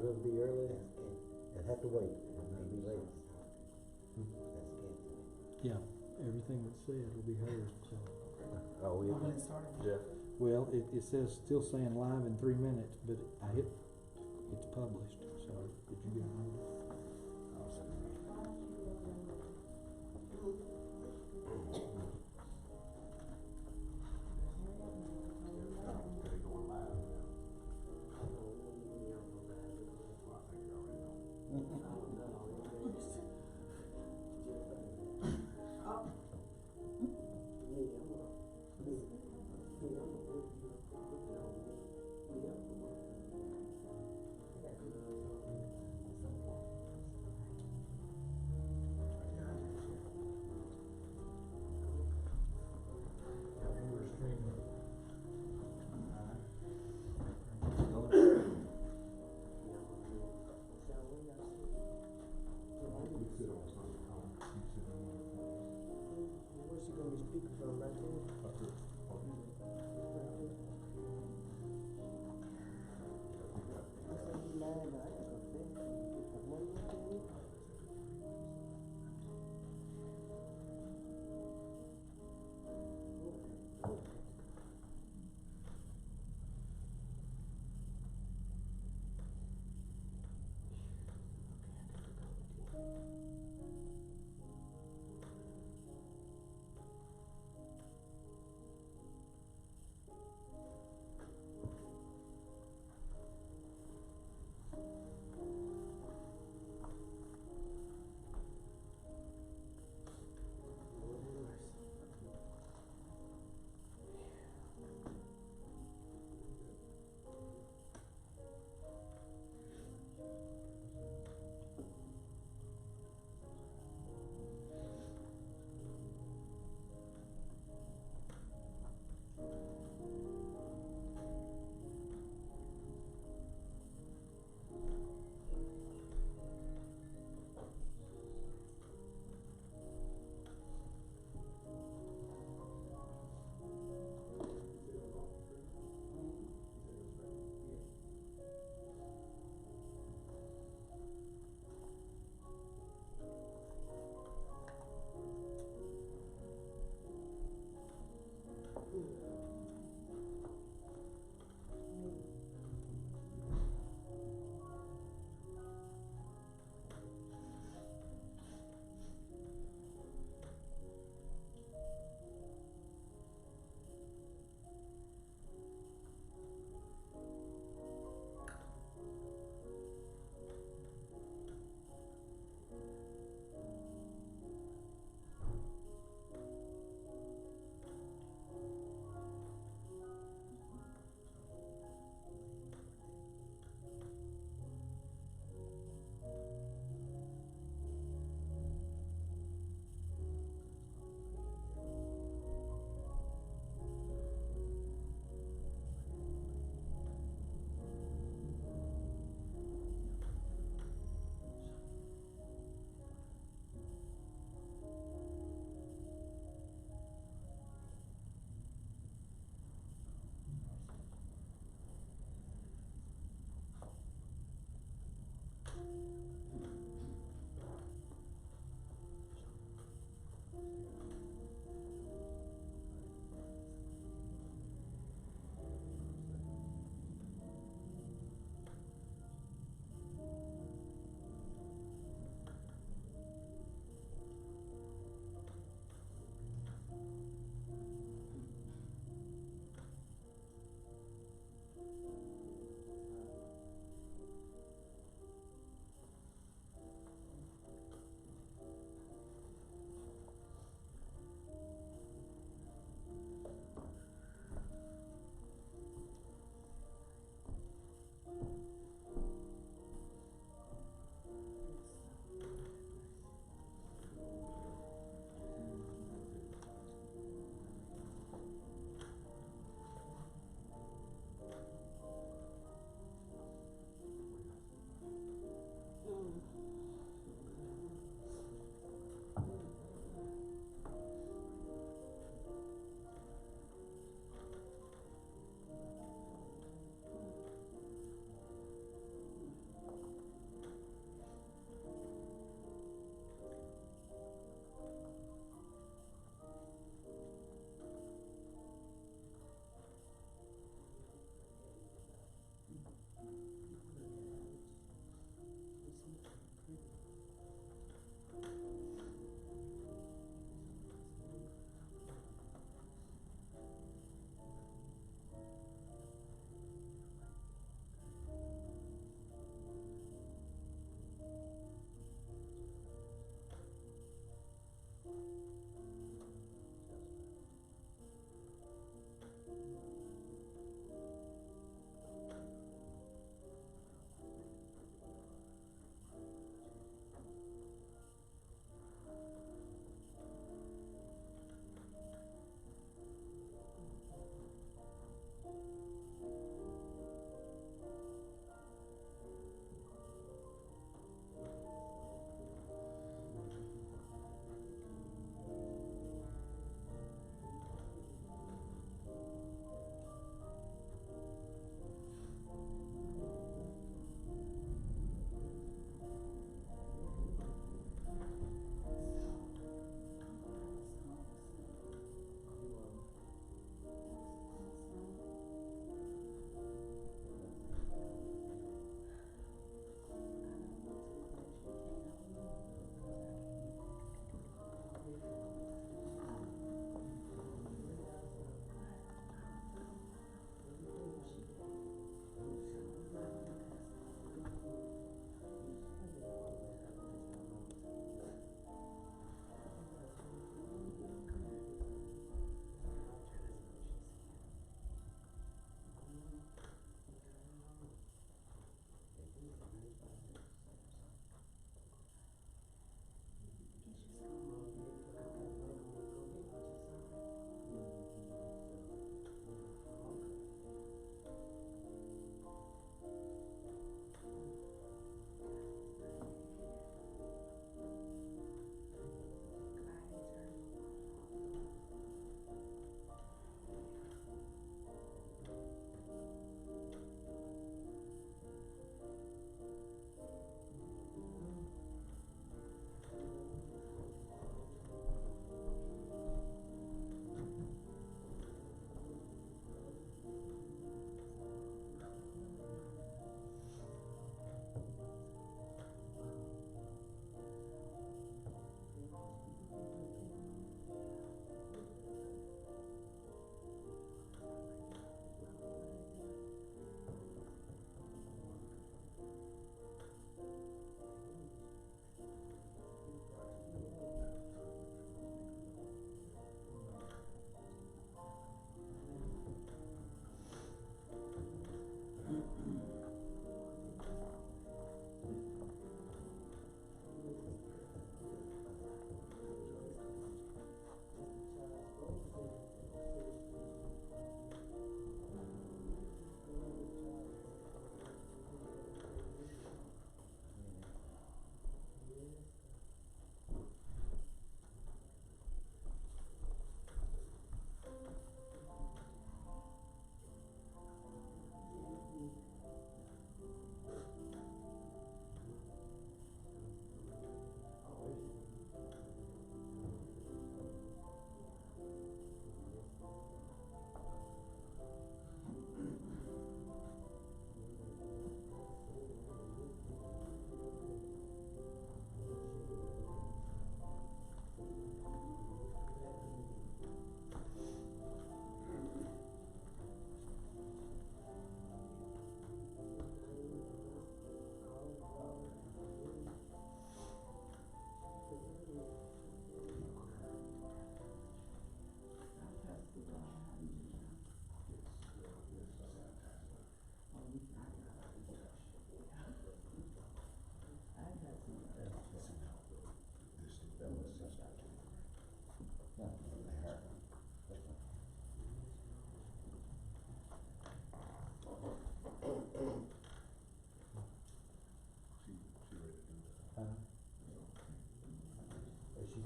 it'll be early, it'll have to wait, it may be late. That's good. Yeah, everything that's said will be heard, so. Oh, When yeah. it started? Jeff, Well, it says still saying live in 3 minutes, but I hit, it's published, so did you get it? they're going live now. Well, I think you already know. We're streaming. You sit on something, you sit on one. Where's she gonna be speaking from, right there? Up here. Oh, yeah.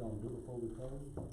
wanna do before we close?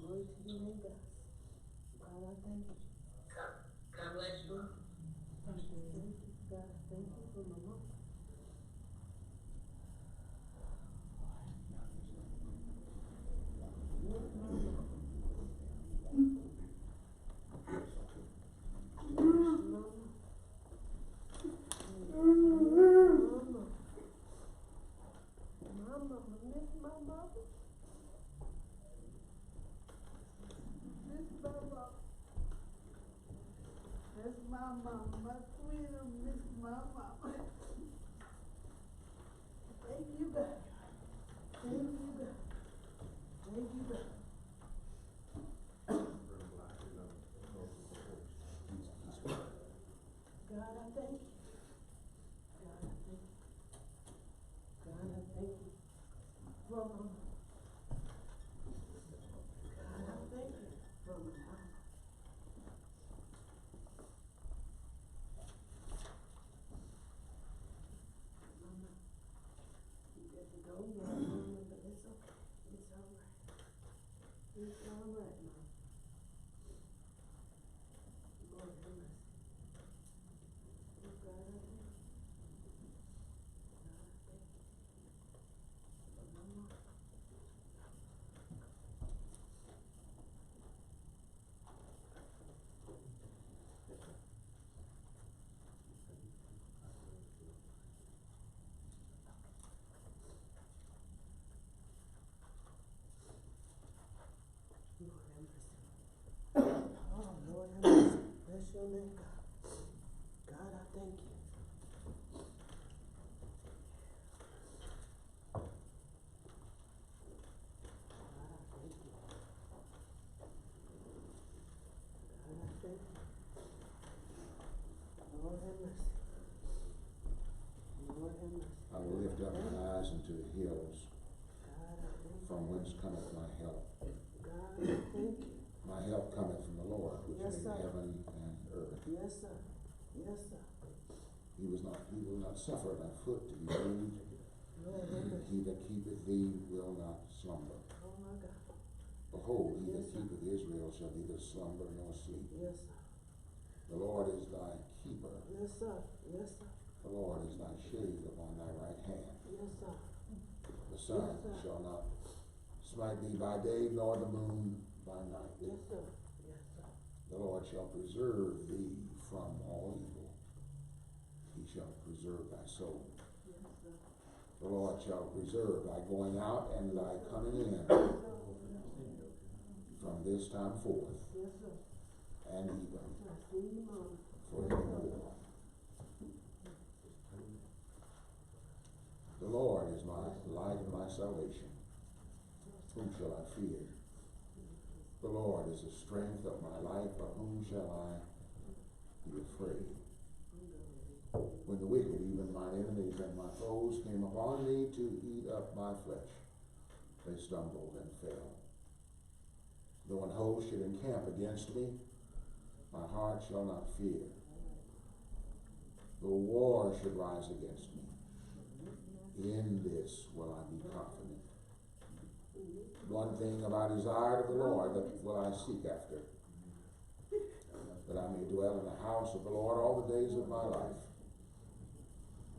Glory to your name, God. God, I thank you. God bless you. Thank you, God. Thank you for my mom. That's my mama, my sweet miss my mama. Thank you, God. Thank you, God. Thank you, God. God, I thank you. God, I thank you. God, I thank you for my mama. God, I thank you for my mama. Go now, Mama, but it's okay. It's all right. It's all right, Mom. Lord have mercy. Oh, God, name, God. God, I thank you. God, I thank you. God, I thank you. Lord have mercy. Lord have mercy. I will lift up my eyes into the hills, God, I thank you. from whence cometh my help. God, I thank you. My help cometh from the Lord, which Yes, made sir. heaven and earth. Yes, sir. Yes, sir. He will not suffer thy foot to be moved. Lord have mercy. He that keepeth thee will not slumber. Oh, my God. Behold, he that Yes, sir. keepeth Israel shall neither slumber nor sleep. Yes, sir. The Lord is thy keeper. Yes, sir. Yes, sir. The Lord is thy shade upon thy right hand. Yes, sir. The sun Yes, sir. shall not smite thee by day, nor the moon by night. Yes, sir. Yes, sir. The Lord shall preserve thee from all evil. He shall preserve thy soul. Yes, sir. The Lord shall preserve thy going out and thy coming in from this time forth Yes, sir. and even I see you, Mom. forevermore. The Lord is my light and my salvation. Whom shall I fear? The Lord is the strength of my life, of whom shall I be afraid? When the wicked, even mine enemies and my foes, came upon me to eat up my flesh, they stumbled and fell. Though an host should encamp against me, my heart shall not fear. Though war should rise against me, in this will I be confident. One thing have I desired of the Lord, that will I seek after, that I may dwell in the house of the Lord all the days of my life,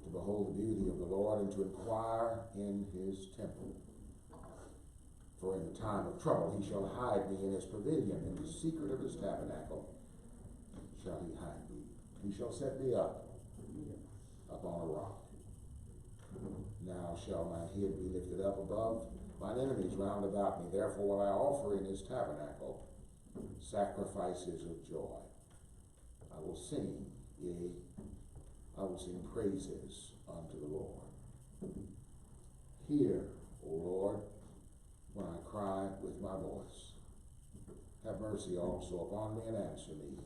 to behold the beauty of the Lord and to inquire in his temple. For in the time of trouble he shall hide me in his pavilion, in the secret of his tabernacle shall he hide me. He shall set me up upon a rock. Now shall my head be lifted up above mine enemies round about me. Therefore will I offer in his tabernacle sacrifices of joy. I will sing, yea, I will sing praises unto the Lord. Hear, O Lord, when I cry with my voice. Have mercy also upon me and answer me.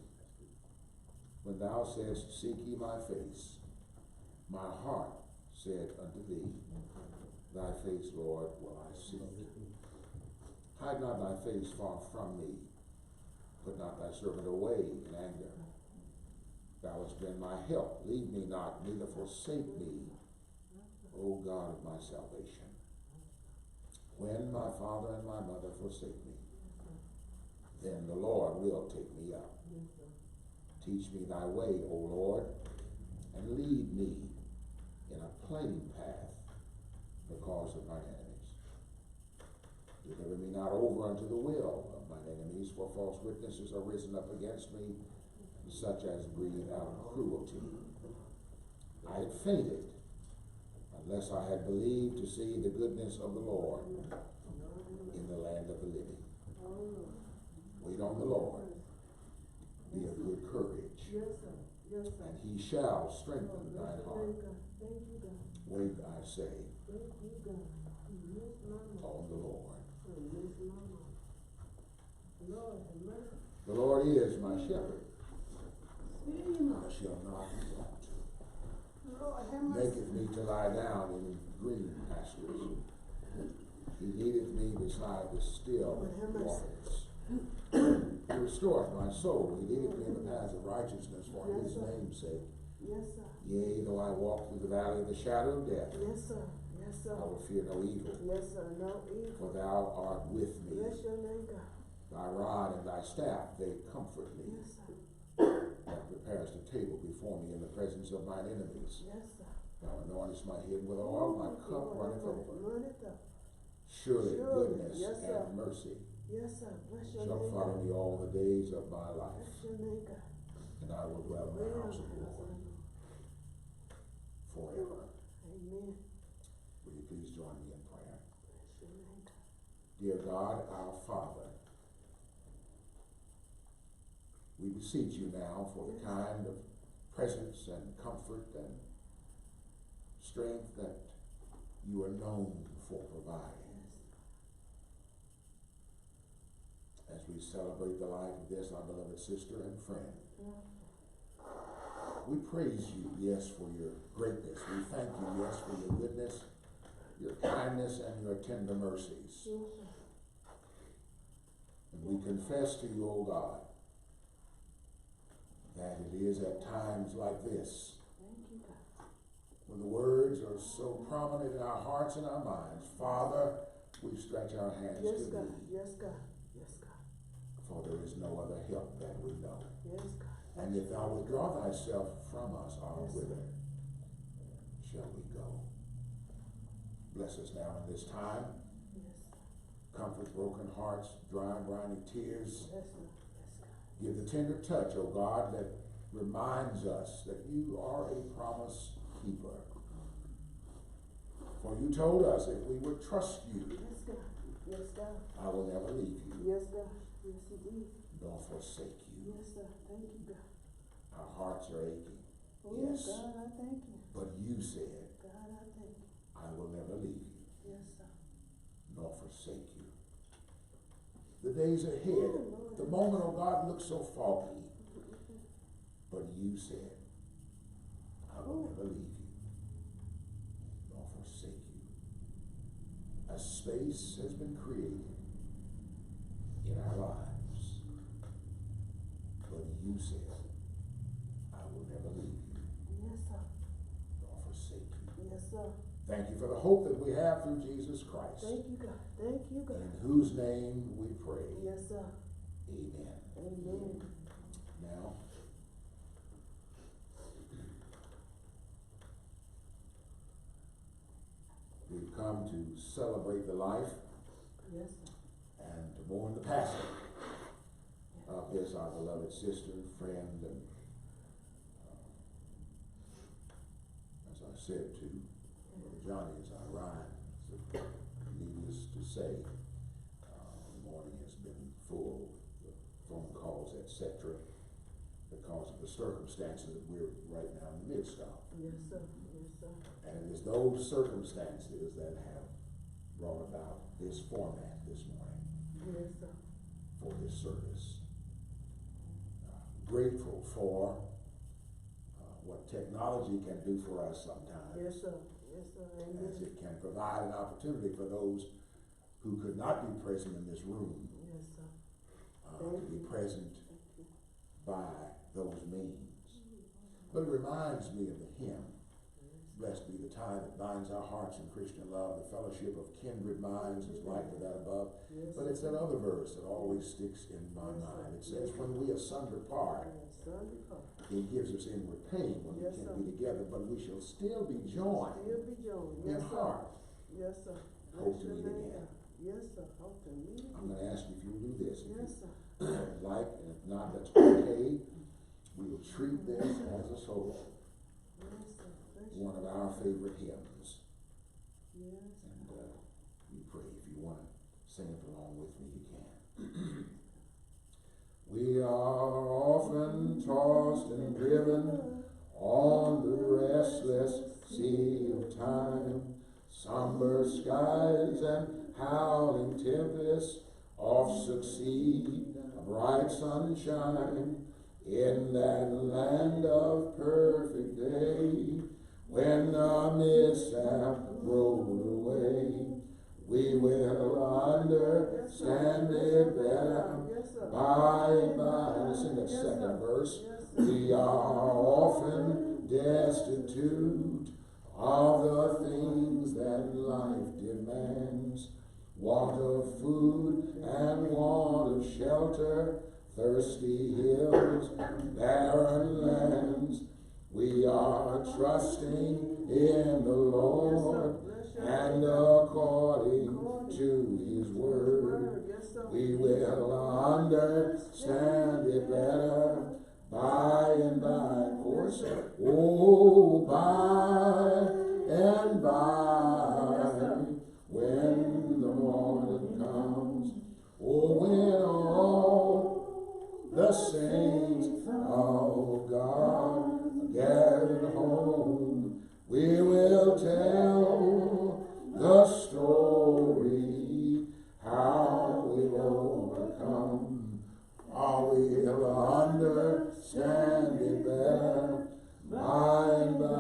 When thou saidst, seek ye my face, my heart said unto thee, thy face, Lord, will I seek. Hide not thy face far from me. Put not thy servant away in anger. Thou hast been my help. Leave me not, neither forsake me, O God of my salvation. When my father and my mother forsake me, then the Lord will take me up. Teach me thy way, O Lord, and lead me in a plain path because of mine enemies. Deliver me not over unto the will of mine enemies, for false witnesses are risen up against me, such as breathe out cruelty. I had fainted unless I had believed to see the goodness of the Lord in the land of the living. Wait on the Lord. Be of good courage. Yes, sir. Yes, sir. And he shall strengthen thine heart. Thank you, God. Wait, I say, Thank you, God. Yes, Mama. on the Lord. Yes, Mama. Lord, have mercy. The Lord is my shepherd. See you, Mama. I shall not want. Lord, have mercy. Maketh me to lie down in green pastures. He leadeth me beside the still Lord, have mercy. waters. He restoreth my soul. He leadeth me in the paths of righteousness for Yes, his sir. name's sake. Yes, sir. Yea, though I walk through the valley of the shadow of death, Yes, sir. Yes, sir. I will fear no evil, Yes, sir. No evil. for thou art with me. Bless your name, God. Thy rod and thy staff, they comfort me. Yes, sir. Thou preparest a table before me in the presence of mine enemies. Yes, sir. Thou anointest my head with oil, my cup runneth over. Runneth over. Surely Surely, goodness yes, sir. and mercy Yes, sir. Bless your shall name, follow God. me all the days of my life, Bless your name, God. and I will dwell in the house of the Lord forever. Amen. Will you please join me in prayer? Bless your name, God. Dear God, our Father, we beseech you now for the kind of presence and comfort and strength that you are known for providing. As we celebrate the life of this, our beloved sister and friend, we praise you, yes, for your greatness. We thank you, yes, for your goodness, your kindness, and your tender mercies. And we confess to you, O God, that it is at times like this, when the words are so prominent in our hearts and our minds, Father, we stretch our hands to thee. Yes, God. Yes, God. For there is no other help that we know. Yes, God. And if thou withdraw thyself from us, whither shall we go? Bless us now in this time. Yes. Comfort broken hearts, dry, briny tears. Yes, God. Yes, God. Give the tender touch, O God, that reminds us that you are a promise keeper. For you told us if we would trust you, Yes, God. Yes, God. I will never leave you, Yes, God. Yes, indeed. nor forsake you. Yes, sir. Thank you, God. Our hearts are aching. Oh, Yes. God, I thank you. But you said, God, I thank you. I will never leave you, Yes, sir. nor forsake you. The days ahead, the moment, oh God, looks so foggy. But you said, I will never leave you, nor forsake you. A space has been created in our lives. But you said, I will never leave you, Yes, sir. nor forsake you. Yes, sir. Thank you for the hope that we have through Jesus Christ. Thank you, God. Thank you, God. In whose name we pray. Yes, sir. Amen. Amen. Now, we've come to celebrate the life Yes, sir. and to mourn the passing of this, our beloved sister, friend, and as I said to Brother Johnny as I ride, needless to say, the morning has been full of phone calls, etc., because of the circumstances that we're right now in the midst of. Yes, sir. Yes, sir. And it is those circumstances that have brought about this format this morning Yes, sir. for this service. Grateful for what technology can do for us sometimes. Yes, sir. Yes, sir. Amen. As it can provide an opportunity for those who could not be present in this room Yes, sir. to be present by those means. But it reminds me of the hymn, blessed be the tie that binds our hearts in Christian love, the fellowship of kindred minds is like to that above. Yes, But it's that other verse that always sticks in my mind. It says, when we asunder part, it gives us inward pain when we Yes, can't sir. be together, but we shall still be joined Still be joined. in Yes, sir. heart. Yes, sir. Hope to Bless meet your name, again. God. Yes, sir. Hope to meet I'm again. going to ask you if you'll do this. If Yes, you sir. like, and if not, that's okay. We will treat this as a solo, Yes, sir. Bless you. one of our favorite hymns. Yes. And we pray. If you want to sing it along with me, you can. We are often tossed and driven on the restless sea of time. Somber skies and howling tempests oft succeed a bright sunshine. In that land of perfect day, when the mishap rolled away, we will understand it better Yes, sir. by and by. Let's sing that Yes, second sir. verse. Yes, sir. We are often destitute of the things that life demands, want of food and want of shelter, thirsty hills, barren lands. We are trusting in the Lord and according to His word, Yes, sir. we will understand it better by and by. Chorus. Oh, by and by, when the morning comes, oh, when all the saints Oh God, gathered home, we will tell the story, how we overcome. Oh, we'll understand it better by and by.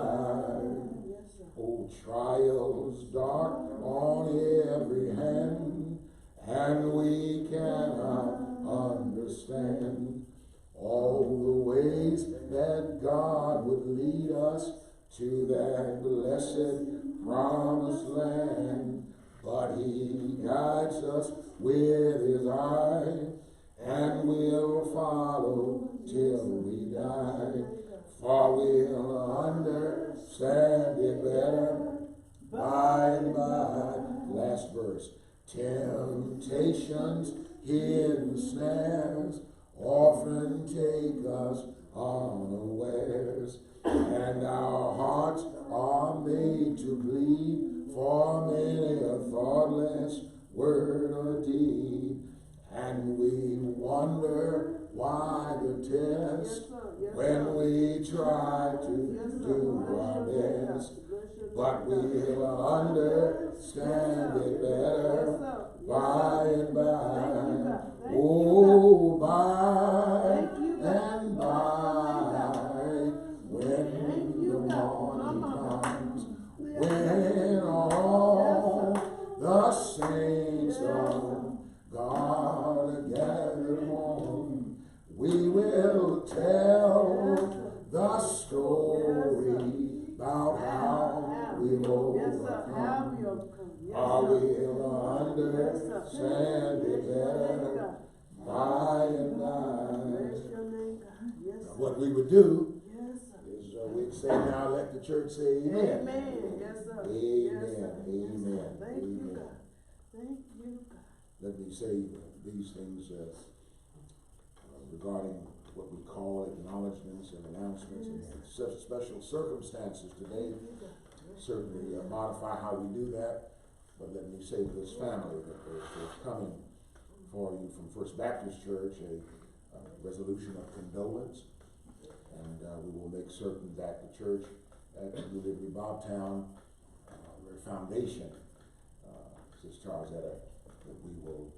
Oh, trials dark on every hand, and we cannot understand all the ways that God would lead us to that blessed promised land. But He guides us with His eye, and we'll follow till we die. For we'll understand it better by and by. Last verse. Temptations, hidden snares, often take us unawares, and our hearts are made to bleed for many a thoughtless word or deed. And we wonder why the test when we try to do our best. But we'll understand it better by and by. Oh, by and by, when the morning comes, when all the saints of God are gathered home, we will tell the story about how we overcome. How we'll understand it better by and by. What we would do is we'd say, now let the church say amen. Amen. Yes, sir. Amen. Amen. Thank you, Amen. God. Thank you, God. Let me say these things regarding what we call acknowledgments and announcements and such special circumstances today. Certainly modify how we do that. But let me say to this family that there's coming for you from First Baptist Church a resolution of condolence, and we will make certain that the church at New Liberty Bobtown, their foundation, says Charles Etta, that we will,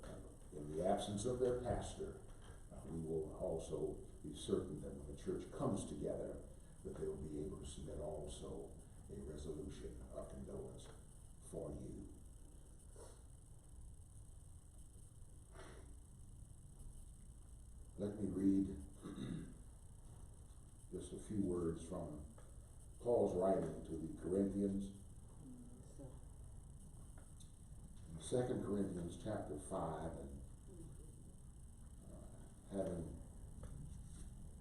in the absence of their pastor, we will also be certain that when the church comes together, that they will be able to submit also a resolution of condolence for you. Let me read just a few words from Paul's writing to the Corinthians. In 2 Corinthians chapter 5, and having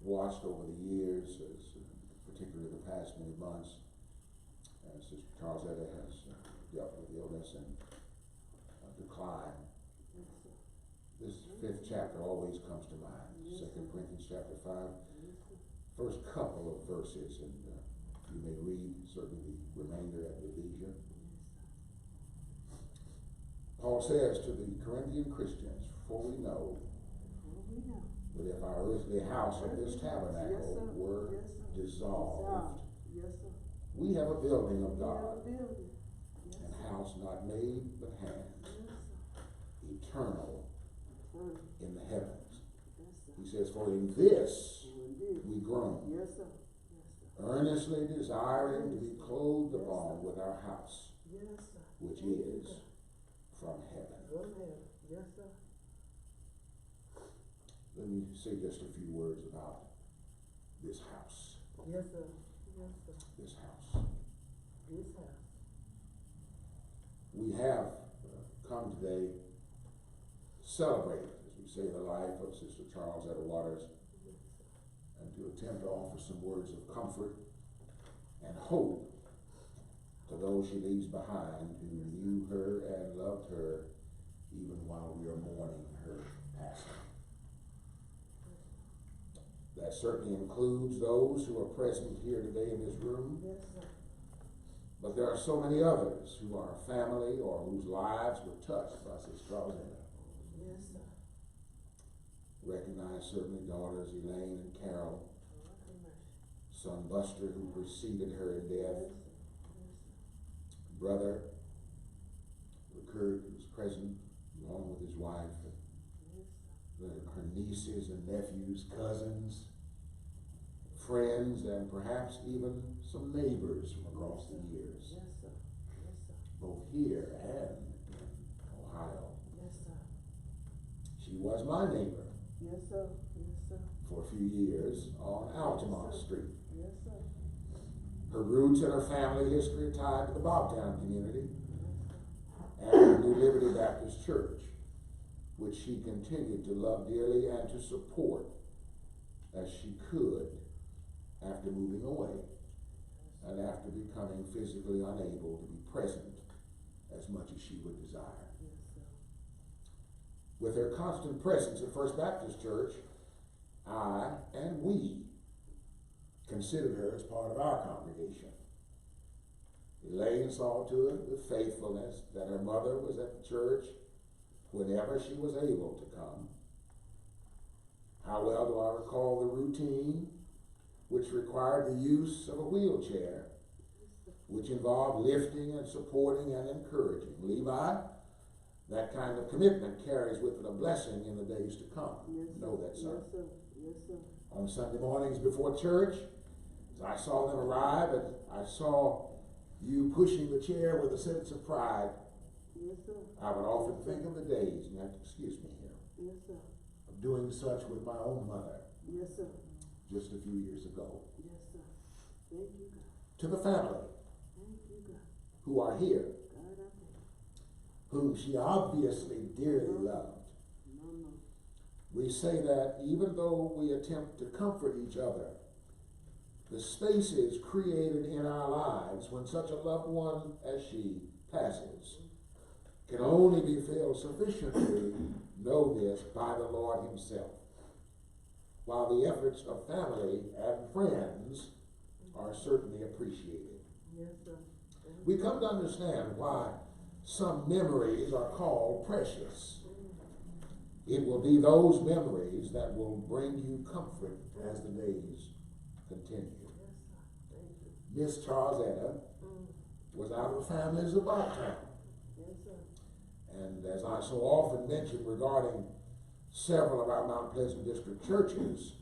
watched over the years, particularly the past many months, as Sister Charles Etta has dealt with illness and decline, this 5th chapter always comes to mind. 2 Corinthians chapter 5, first couple of verses, and you may read certainly the remainder at your leisure. Paul says to the Corinthian Christians, for we know that if our earthly house of this tabernacle were dissolved, we have a building of God, an house not made but hands, eternal in the heavens. He says, for in this we groan, earnestly desiring to be clothed upon with our house, which is from heaven. Let me say just a few words about this house. Yes, sir. Yes, sir. This house. This house. We have come today to celebrate, as we say, the life of Sister Charles Etta Waters, and to attempt to offer some words of comfort and hope to those she leaves behind who knew her and loved her even while we are mourning her passing. That certainly includes those who are present here today in this room. Yes, sir. But there are so many others who are family or whose lives were touched by Sister Charles Etta. Yes, sir. Recognize certainly daughters Elaine and Carol, son Buster, who preceded her in death, brother Kurt, who was present along with his wife, her nieces and nephews, cousins, friends, and perhaps even some neighbors from across the years, Yes, sir. Yes, sir. both here and in Ohio. Yes, sir. She was my neighbor Yes, sir. Yes, sir. for a few years on Altamont Street. Yes, sir. Her roots and her family history are tied to the Bobtown community and the New Liberty Baptist Church, which she continued to love dearly and to support as she could after moving away and after becoming physically unable to be present as much as she would desire. Yes, sir. With her constant presence at First Baptist Church, I and we considered her as part of our congregation. Elaine saw to it with faithfulness that her mother was at the church whenever she was able to come. How well do I recall the routine which required the use of a wheelchair, which involved lifting and supporting and encouraging. Levi, that kind of commitment carries with it a blessing in the days to come. Yes, Know that, son. Yes, sir. Yes, sir. On Sunday mornings before church, as I saw them arrive, and I saw you pushing the chair with a sense of pride, Yes, sir. I would often think of the days, and you have to excuse me here, Yes, sir. of doing such with my own mother Yes, sir. just a few years ago. Yes, sir. Thank you, God. To the family Thank you, God. who are here, God, I thank you. whom she obviously dearly loved, No, no. we say that even though we attempt to comfort each other, the spaces created in our lives when such a loved one as she passes can only be filled sufficiently, know this, by the Lord himself. While the efforts of family and friends are certainly appreciated. Yes, sir. We come to understand why some memories are called precious. It will be those memories that will bring you comfort as the days continue. Yes, sir. Thank you. Miss Charlesetta was out of the families of Bobtown. Yes, sir. And as I so often mention regarding several of our Mount Pleasant District churches,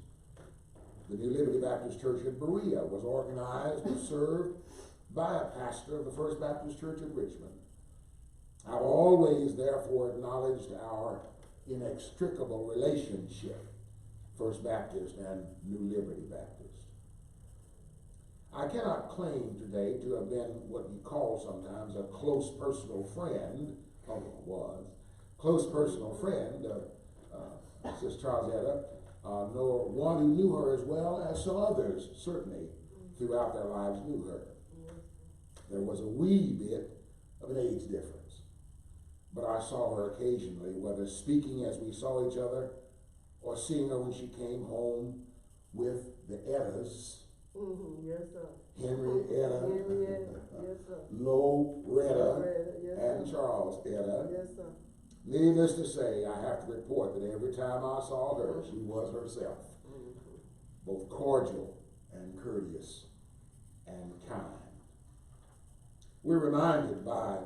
the New Liberty Baptist Church in Berea was organized and served by a pastor of the First Baptist Church in Richmond. I've always, therefore, acknowledged our inextricable relationship, First Baptist and New Liberty Baptist. I cannot claim today to have been what you call sometimes a close personal friend, although it was, close personal friend of Sister Charlesetta, nor one who knew her as well as some others certainly throughout their lives knew her. There was a wee bit of an age difference, but I saw her occasionally, whether speaking as we saw each other or seeing her when she came home with the Ettas, Yes, sir. Henrietta, Henrietta. Yes, sir. Loretta, Yes, and sir. Charles Etta. Yes, sir. Needless to say, I have to report that every time I saw her, she was herself, both cordial and courteous and kind. We're reminded by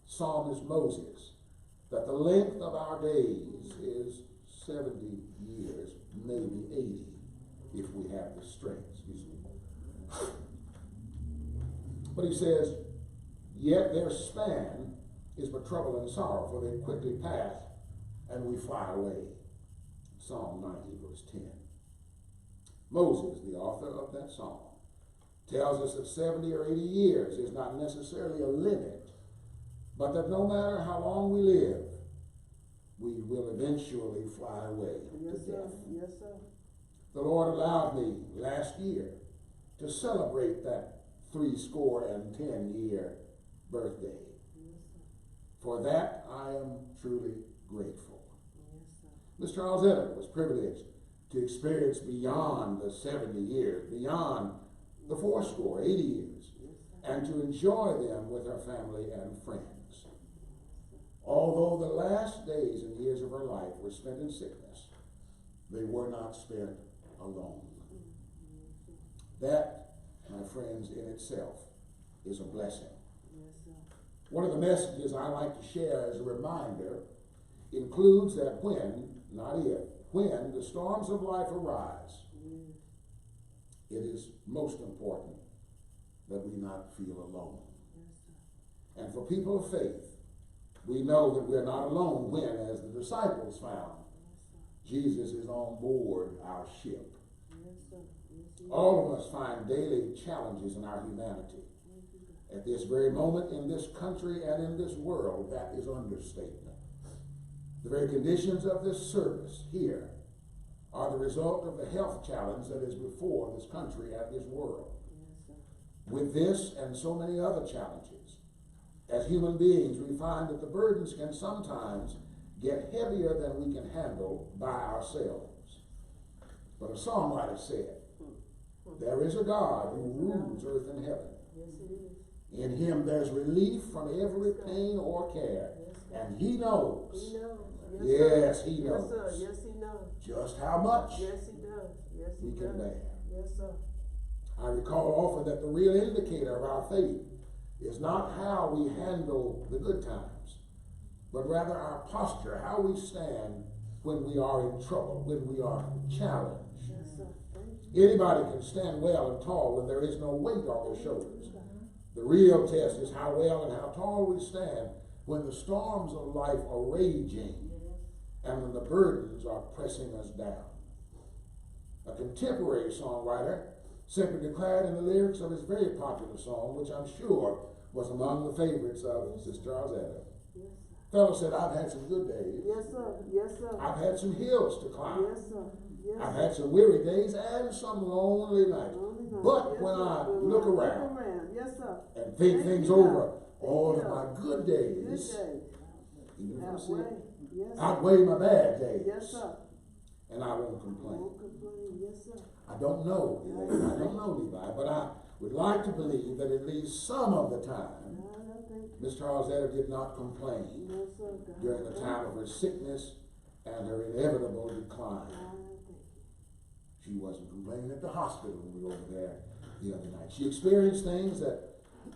Psalmist Moses that the length of our days is 70 years, maybe 80, if we have the strength. Excuse me. But he says, yet their span is but trouble and sorrow, for they quickly pass and we fly away. Psalm 90, verse 10. Moses, the author of that psalm, tells us that 70 or 80 years is not necessarily a limit, but that no matter how long we live, we will eventually fly away Yes, to sir. death. Yes, sir. The Lord allowed me last year to celebrate that 70-year birthday. Yes, sir. For that, I am truly grateful. Yes, sir. Miss Charles Etta was privileged to experience beyond the 70 years, beyond the 80 years, Yes, sir. and to enjoy them with her family and friends. Although the last days and years of her life were spent in sickness, they were not spent alone. That, my friends, in itself is a blessing. Yes, sir. One of the messages I like to share as a reminder includes that when, not if, when the storms of life arise, it is most important that we not feel alone. Yes, sir. And for people of faith, we know that we're not alone when, as the disciples found, Jesus is on board our ship. Yes, sir. Yes, sir. All of us find daily challenges in our humanity. At this very moment in this country and in this world, that is understatement. The very conditions of this service here are the result of the health challenge that is before this country and this world. Yes, sir. With this and so many other challenges, as human beings, we find that the burdens can sometimes get heavier than we can handle by ourselves. But a songwriter said, there is a God who rules earth and heaven. Yes, it is. In him there's relief from every pain or care. And he knows. He knows. Yes, he Yes, knows. sir. Yes, he knows. Just how much Yes, he does. Yes, he we can does. bear. Yes, sir. I recall often that the real indicator of our faith is not how we handle the good times, but rather our posture, how we stand when we are in trouble, when we are challenged. Yes, sir. Thank you. Anybody can stand well and tall when there is no weight on their shoulders. The real test is how well and how tall we stand when the storms of life are raging and when the burdens are pressing us down. A contemporary songwriter simply declared in the lyrics of his very popular song, which I'm sure was among the favorites of Sister Etta. Yes, sir. Fellow said, I've had some good days. Yes, sir. Yes, sir. I've had some hills to climb. Yes, sir. Yes, I've sir. had some weary days and some lonely nights. Lonely night. But Yes, when sir. I When look I around yes, sir. and think Thank things you, over, God. all Thank of you, my God. good Good days, day. even if I'm Outweigh. sick, Yes, sir. outweigh my bad days. Yes, sir. And I won't complain. Won't complain. Yes, sir. I don't know, Levi, but I would like to believe that at least some of the time, God, I thank you. Miss Etta did not complain Yes, sir. God, during the I thank time of her sickness and her inevitable decline. you. God, I thank you. She wasn't complaining at the hospital when we were over there the other night. She experienced things that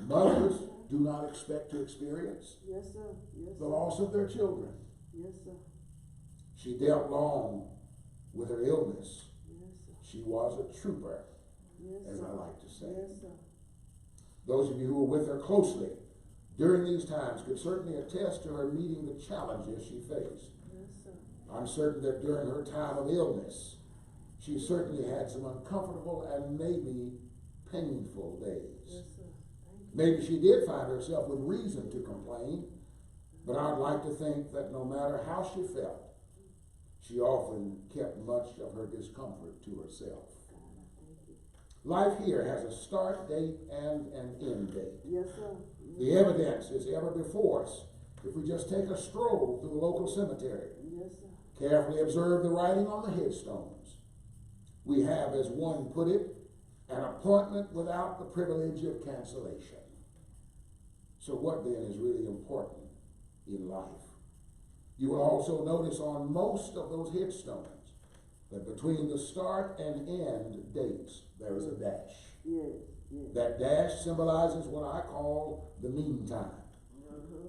mothers do not expect to experience. Yes, sir. Yes, The sir. loss of their children. Yes, sir. She dealt long with her illness. Yes, sir. She was a trooper, Yes, as sir. I like to say. Yes, sir. Those of you who were with her closely during these times could certainly attest to her meeting the challenges she faced. Yes, sir. I'm certain that during her time of illness, she certainly had some uncomfortable and maybe painful days. Yes, sir. Thank you. Maybe she did find herself with reason to complain, but I'd like to think that no matter how she felt, she often kept much of her discomfort to herself. God, I thank you. Life here has a start date and an end date. Yes, sir. The evidence is ever before us if we just take a stroll through the local cemetery, Yes, sir. carefully observe the writing on the headstones. We have, as one put it, an appointment without the privilege of cancellation. So what then is really important in life? You will also notice on most of those headstones that between the start and end dates, there is a dash. Yes, yes. That dash symbolizes what I call the meantime. Uh-huh.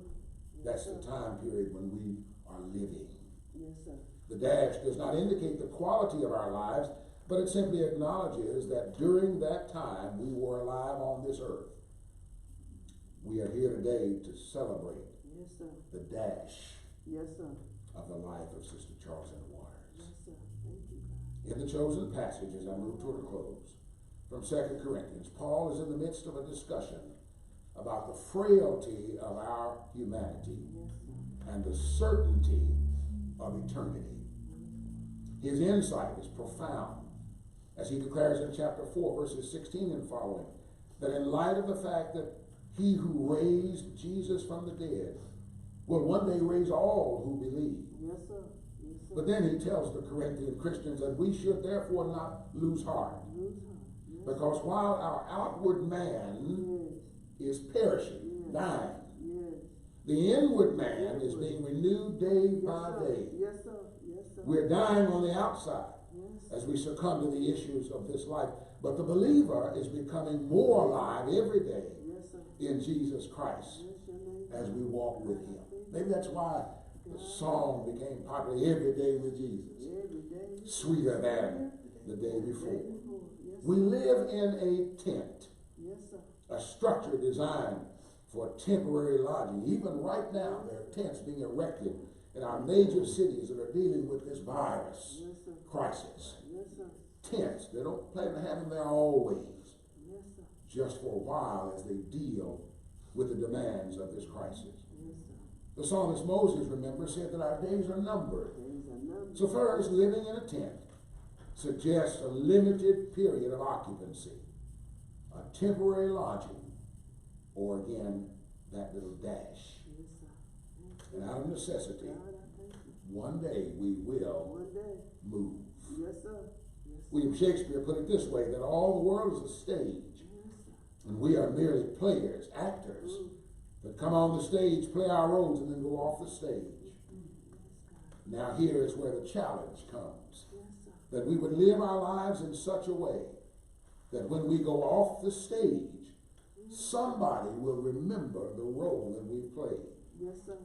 That's the time period when we are living. Yes, sir. The dash does not indicate the quality of our lives, but it simply acknowledges that during that time we were alive on this earth. We are here today to celebrate Yes, sir. the dash Yes, sir. of the life of Sister Etta Waters. Yes, sir. Thank you, God. In the chosen passage, as I move toward a close, from 2 Corinthians, Paul is in the midst of a discussion about the frailty of our humanity Yes, sir. and the certainty of eternity. His insight is profound as he declares in chapter 4, verses 16 and following, that in light of the fact that he who raised Jesus from the dead will one day raise all who believe. Yes, sir. Yes, sir. But then he tells the Corinthian Christians that we should therefore not lose heart, Lose heart. Yes, because while our outward man yes, is perishing, Yes. dying, yes. the inward man is being renewed day Yes, by sir. day. Yes, sir. Yes, sir. We're dying on the outside, as we succumb to the issues of this life. But the believer is becoming more alive every day Yes, sir. in Jesus Christ Bless your name. as we walk with him. Maybe that's why the song became popular, Every Day with Jesus, Every day. sweeter than the day before. Yes, We live in a tent, yes, sir. a structure designed for temporary lodging. Even right now, there are tents being erected in our major cities that are dealing with this virus Yes, sir. crisis. Yes, sir. Tents, they don't plan to have them there always, Yes, sir. just for a while as they deal with the demands of this crisis. Yes, sir. The psalmist Moses, remember, said that our days are numbered. Days are numbered. So first, living in a tent suggests a limited period of occupancy, a temporary lodging, or again, that little dash. Yes, sir. And out of necessity, God, I thank you. one day we will One day. move. Yes, sir. Yes, sir. William Shakespeare put it this way, that all the world is a stage, Yes, sir. and we are merely players, actors, that come on the stage, play our roles, and then go off the stage. Now here is where the challenge comes, Yes, sir. that we would live our lives in such a way that when we go off the stage, somebody will remember the role that we played. Yes, sir.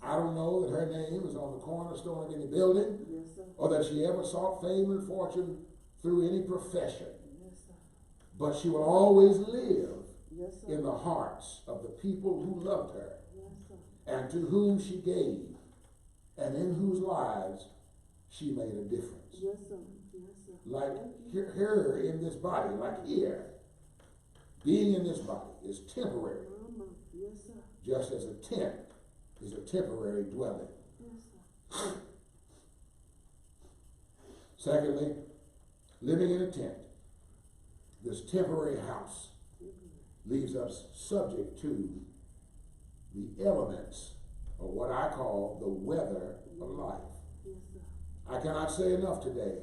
I don't know that her name is on the cornerstone of any building, Yes, sir. or that she ever sought fame and fortune through any profession, Yes, sir. but she will always live Yes, sir. in the hearts of the people who loved her Yes, sir. and to whom she gave, and in whose lives she made a difference. Yes, sir. Yes, sir. Like Thank you. her in this body, like here, being in this body is temporary, Mama. Yes, sir. just as a tent is a temporary dwelling. Yes, sir. Secondly, living in a tent, this temporary house, leaves us subject to the elements, or what I call the weather of life. Yes, sir. I cannot say enough today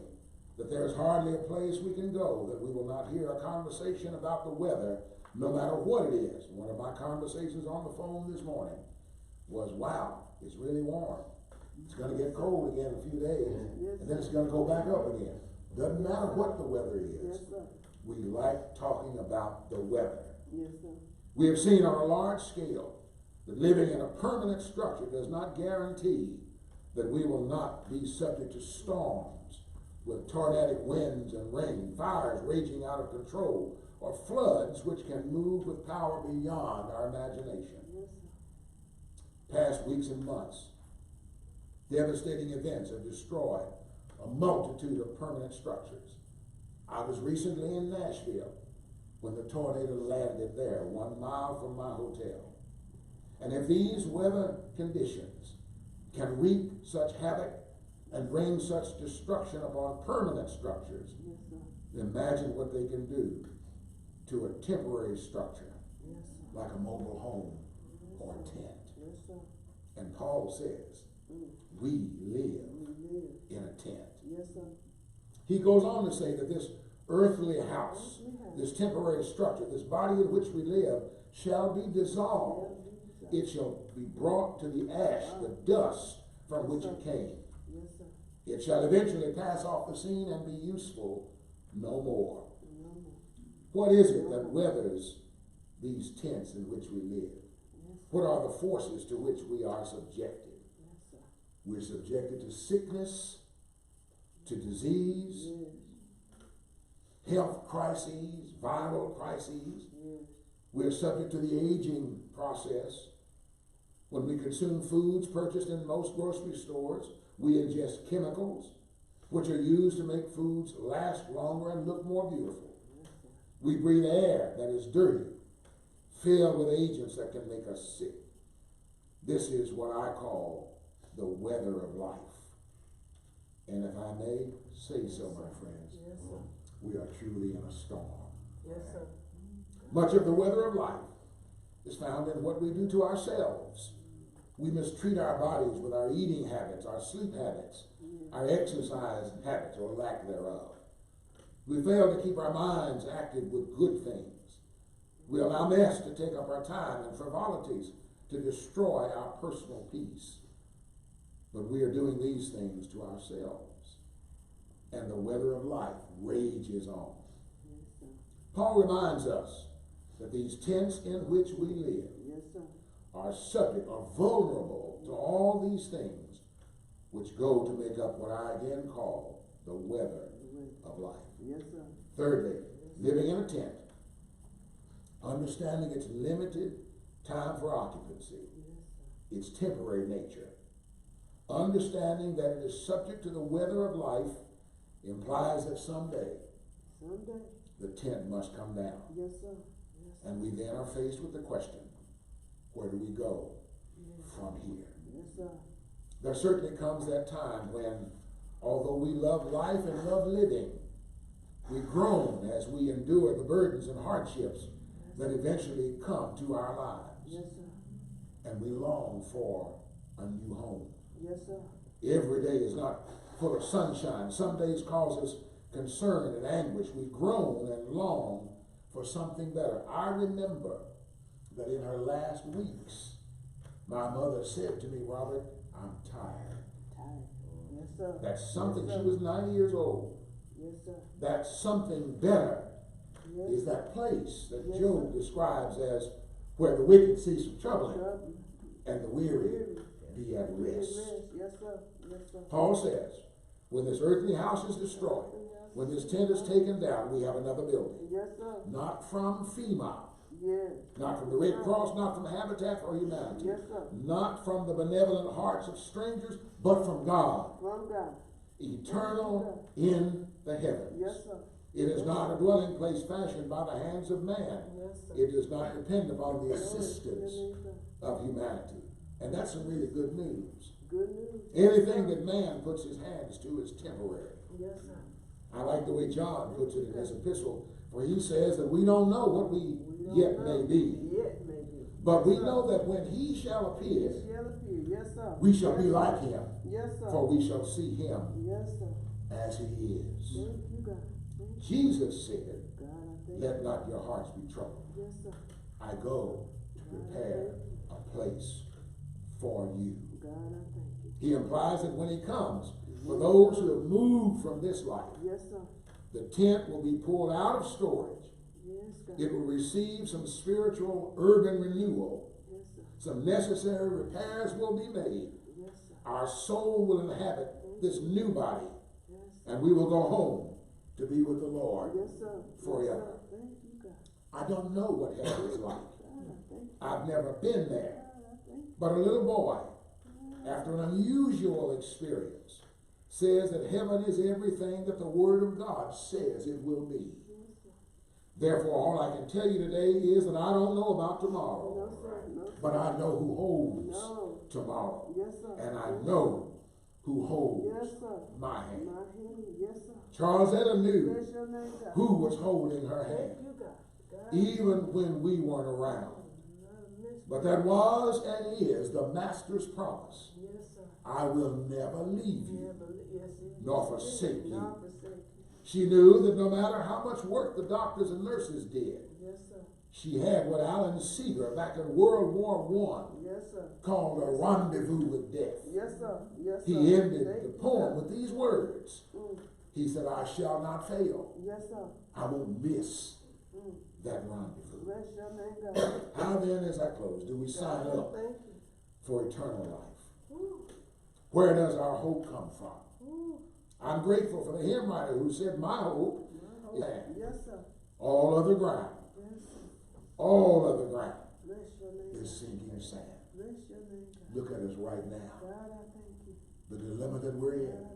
that there is hardly a place we can go that we will not hear a conversation about the weather, no matter what it is. One of my conversations on the phone this morning was, wow, it's really warm. It's going to get cold again in a few days, Yes, and then it's sir. going to go back up again. Doesn't matter what the weather Yes, is. sir. We like talking about the weather. Yes, sir. We have seen on a large scale that living in a permanent structure does not guarantee that we will not be subject to storms with tornadic winds and rain, fires raging out of control, or floods which can move with power beyond our imagination. Yes, sir. Past weeks and months, devastating events have destroyed a multitude of permanent structures. I was recently in Nashville when the tornado landed there, 1 mile from my hotel. And if these weather conditions can wreak such havoc and bring such destruction upon permanent structures, Yes, sir. imagine what they can do to a temporary structure Yes, sir. like a mobile home or a tent. Yes, sir. And Paul says, Mm. we live We live. in a tent. Yes, sir. He goes on to say that this earthly house, this temporary structure, this body in which we live, shall be dissolved. It shall be brought to the ash, the dust from which it came. Yes, sir. It shall eventually pass off the scene and be useful no more. No more. What is it that weathers these tents in which we live? Yes, sir. What are the forces to which we are subjected? Yes, sir. We're subjected to sickness, to disease, Yes. health crises, viral crises. Yes. We're subject to the aging process. When we consume foods purchased in most grocery stores, we ingest chemicals which are used to make foods last longer and look more beautiful. Yes, sir. We breathe air that is dirty, filled with agents that can make us sick. This is what I call the weather of life. And if I may say so, my friends, Yes, sir. we are truly in a storm. Yes, sir. Much of the weather of life is found in what we do to ourselves. We mistreat our bodies with our eating habits, our sleep habits, our exercise habits or lack thereof. We fail to keep our minds active with good things. We allow mess to take up our time and frivolities to destroy our personal peace. But we are doing these things to ourselves. and the weather of life rages on. Yes, sir. Paul reminds us that these tents in which we live Yes, sir. are subject, are vulnerable to all these things which go to make up what I again call the weather of life. Yes, sir. Thirdly, living in a tent, understanding its limited time for occupancy, Yes, sir. its temporary nature, understanding that it is subject to the weather of life implies that someday Someday. the tent must come down. Yes, sir. Yes, sir. And we then are faced with the question, where do we go Yes. from here? Yes, sir. There certainly comes that time when, although we love life and love living, we groan as we endure the burdens and hardships that eventually come to our lives. Yes, sir. And we long for a new home. Yes, sir. Every day is not full of sunshine. Some days cause us concern and anguish. We groan and long for something better. I remember that in her last weeks, my mother said to me, Robert, I'm tired. Tired. Yes, sir. That's something, Yes, she sir. was 90 years old. Yes, sir. That something better Yes. is that place that Yes, Job sir. describes as where the wicked cease from troubling Trouble. and the weary Weary. be at Be at rest. Yes, sir. Yes, sir. Paul says, when this earthly house is destroyed, when this tent is taken down, we have another building. Yes, sir. Not from FEMA, Yes. not from the Red Cross, not from Habitat for Humanity, Yes, sir. not from the benevolent hearts of strangers, but from God, From God. eternal in the heavens. Yes, sir. It is not a dwelling place fashioned by the hands of man. Yes, sir. It does not depend upon the Yes, assistance sir. of humanity. And that's some really good news. Good news. Anything that man puts his hands to is temporary. Yes, sir. I like the way John puts it in his epistle, where he says that we don't know what we don't yet know. may be. Yet may be. But we Yes, sir. know that when he shall appear, He shall appear. Yes, sir. we shall Yes, be sir. like him, Yes, sir. for we shall see him Yes, sir. as he is. Thank you, God. Thank you, Jesus said, God. I thank let you. not your hearts be troubled. Yes, sir. I go to prepare a place for you. God, I thank you. He implies that when he comes, for those who have moved from this life, Yes, sir. the tent will be pulled out of storage. Yes, God. It will receive some spiritual urban renewal. Yes, sir. Some necessary repairs will be made. Yes, sir. Our soul will inhabit this new body, Yes, sir. and we will go home to be with the Lord. Yes, sir. Forever. Yes, sir. Thank you, God. I don't know what heaven is like. God, I thank you. I've never been there. God, I thank you. But a little boy, after an unusual experience, says that heaven is everything that the Word of God says it will be. Yes, sir. Therefore, all I can tell you today is that I don't know about tomorrow, No, sir. No, sir. but I know who holds No. tomorrow. Yes, sir. And I Yes, know who holds Yes, sir. my hand. My hand. Yes, sir. Charles Etta knew Bless your name, God. who was holding her Thank hand, you, God. God. even when we weren't around. But that was and is the Master's promise. Yes, sir. I will never leave you, Never, yes, sir. nor forsake you. Not forsake you. She knew that no matter how much work the doctors and nurses did, Yes, sir. she had what Alan Seeger back in World War I Yes, sir. called a rendezvous with death. Yes, sir. Yes, sir. He ended Thank the you, poem God. with these words. Mm. He said, I shall not fail. Yes, sir. I won't miss Mm. that rendezvous. Bless your name, God. How then, as I close, do we sign God, up thank you. for eternal life? Ooh. Where does our hope come from? Ooh. I'm grateful for the hymn writer who said, my hope is Yes, sir. all other ground, Yes, sir. all other ground Bless your name. is sinking sand. Bless your name, God. Look at us right now. God, I thank you. The dilemma that we're God, in. I thank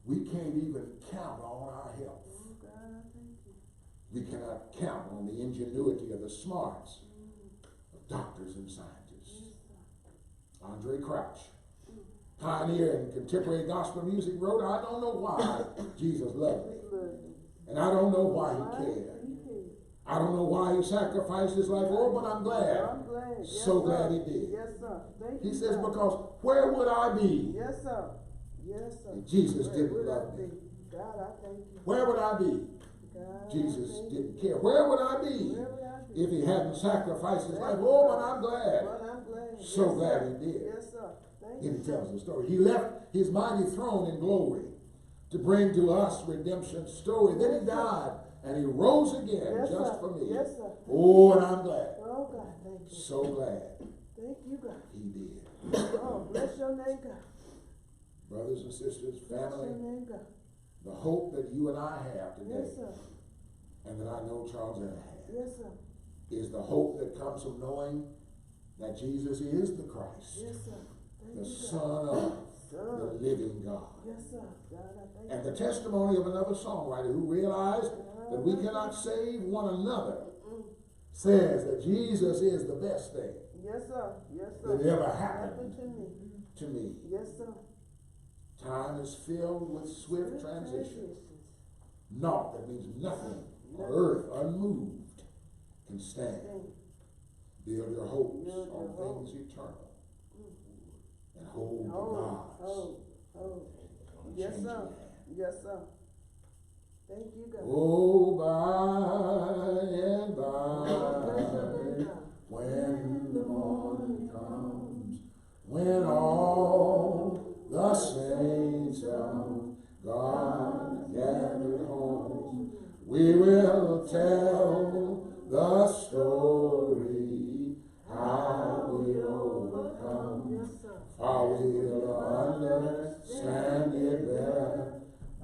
you. We can't even count on our health. Oh, God, I thank you. We cannot count on the ingenuity of the smarts of doctors and scientists. Yes, sir. Andre Crouch, pioneer in contemporary gospel music, wrote, I don't know why Jesus loved me. Just love you. And I don't know why he Why cared. he cared. I don't know why he sacrificed his life. Oh, but I'm glad. I'm glad. Yes, So sir. glad he did. Yes, sir. Thank He you, says, God. because where would I be Yes, sir. Yes, sir. if Jesus Where didn't would I love me? be? God, I thank you. Where would I be? God, Jesus I thank didn't you. care. Where would I be Where would I be? if he hadn't sacrificed his life? Oh, but I'm glad. But I'm glad. So Yes, glad sir. he did. Yes, sir. Thank Then you. he tells the story. He left his mighty throne in glory to bring to us redemption story. Then he died and he rose again Yes, just sir. for me. Yes, sir. Oh, and I'm glad. Oh, God, thank you. So glad Thank you, God. he did. Oh, bless your name, God. Brothers and sisters, Bless your family, name, God. the hope that you and I have today, Yes, sir. and that I know Charles Etta had, Yes, sir. is the hope that comes from knowing that Jesus is the Christ, Yes, sir. Thank the you, God. Son of the Son. living God. Yes, sir. God, I thank And you. the testimony of another songwriter who realized that we cannot save one another says that Jesus is the best thing Yes, sir. Yes, sir. that ever happened to me. to me. Yes, sir. Time is filled with swift transitions. Naught, that means nothing on earth unmoved can stand. Build your hopes Build your on hopes. things eternal and hold to Oh, God's Yes, unchanging sir. hand. Yes, sir. Thank you, God. Oh, by and Bless your by, name, God. when the morning comes, when all the saints of God gathered home, we will tell the story how we overcome. Yes, sir. For we'll understand it better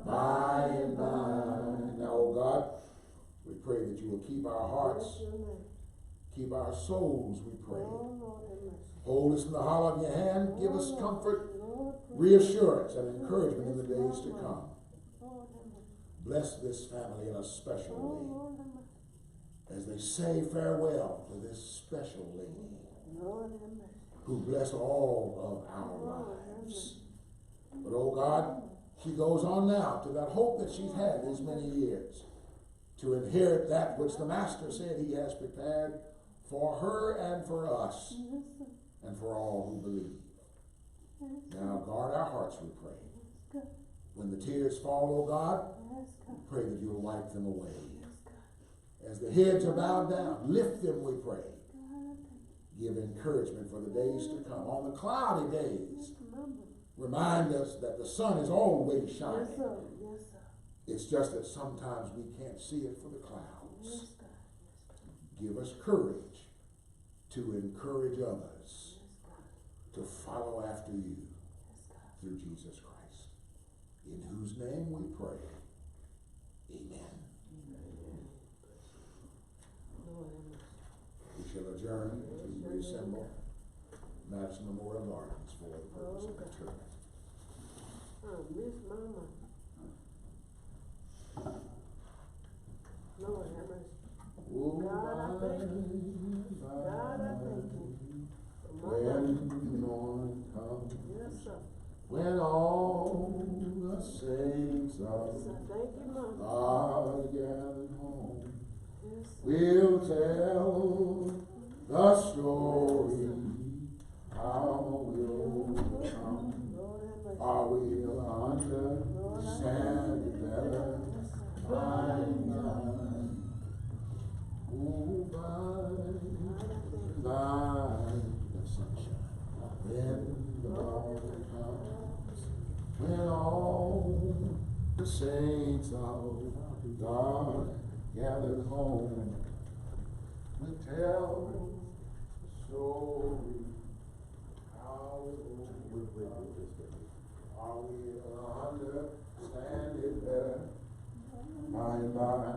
by and by. Now, oh God, we pray that you will keep our hearts, Bless your name. keep our souls, we pray. Oh, Lord, have mercy. Hold us in the hollow of your hand, give us comfort, Lord, pray. reassurance, and encouragement in the days to come. Lord, have mercy. Bless this family in a special Oh, way Lord, have mercy. as they say farewell to this special lady Lord, have mercy. who bless all of our lives. But oh God, she goes on now to that hope that she's had these many years, to inherit that which the Master said he has prepared for her and for us Yes, sir. and for all who believe. Yes, Now guard our hearts, we pray. God. When the tears fall, oh God, Yes, God. pray that you'll wipe them away. Yes, God. As the heads are bowed down, lift them, we pray. God, I thank Give encouragement for the days to come. On the cloudy days, you. Remember. remind us that the sun is always shining. Yes, sir. Yes, sir. It's just that sometimes we can't see it for the Yes, clouds. God. Give us courage to encourage others Yes, God. to follow after you Yes, God. through Jesus Christ. In whose name we pray. Amen. Lord, have mercy. We shall adjourn to reassemble Madison Memorial Gardens for the purpose of interment. I miss my mama. Lord, have mercy. Oh, God, I thank you. God, I thank you. For my when mama. the morning comes, Yes, sir. when all the saints Yes, of sir. Thank you, Mama. God gathered home, Yes, sir. we'll tell the story how we overcome. Lord, have mercy. How we'll understand it better by and by. Oh, by the sunshine, when the morning comes, when all the saints of God gathered home, we tell the story how we overcome. How we'll understand it better by and by.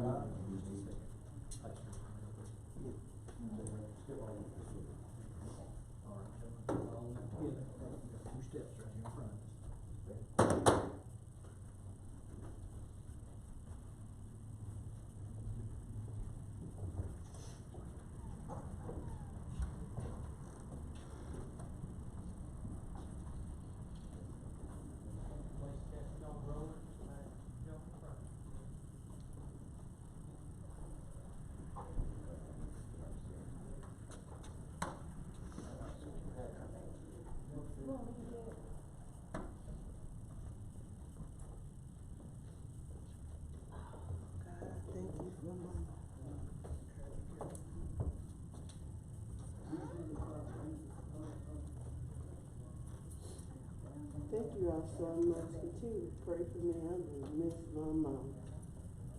you all so much. Continue to pray for me. I'm gonna miss my mom.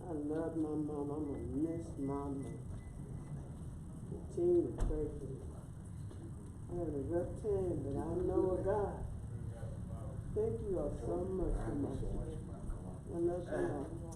I love my mom. I'm gonna miss my mom. Continue to pray for me. I had a rough time, but I know a God. Thank you all so much for my Thank you so much, I man. love you all.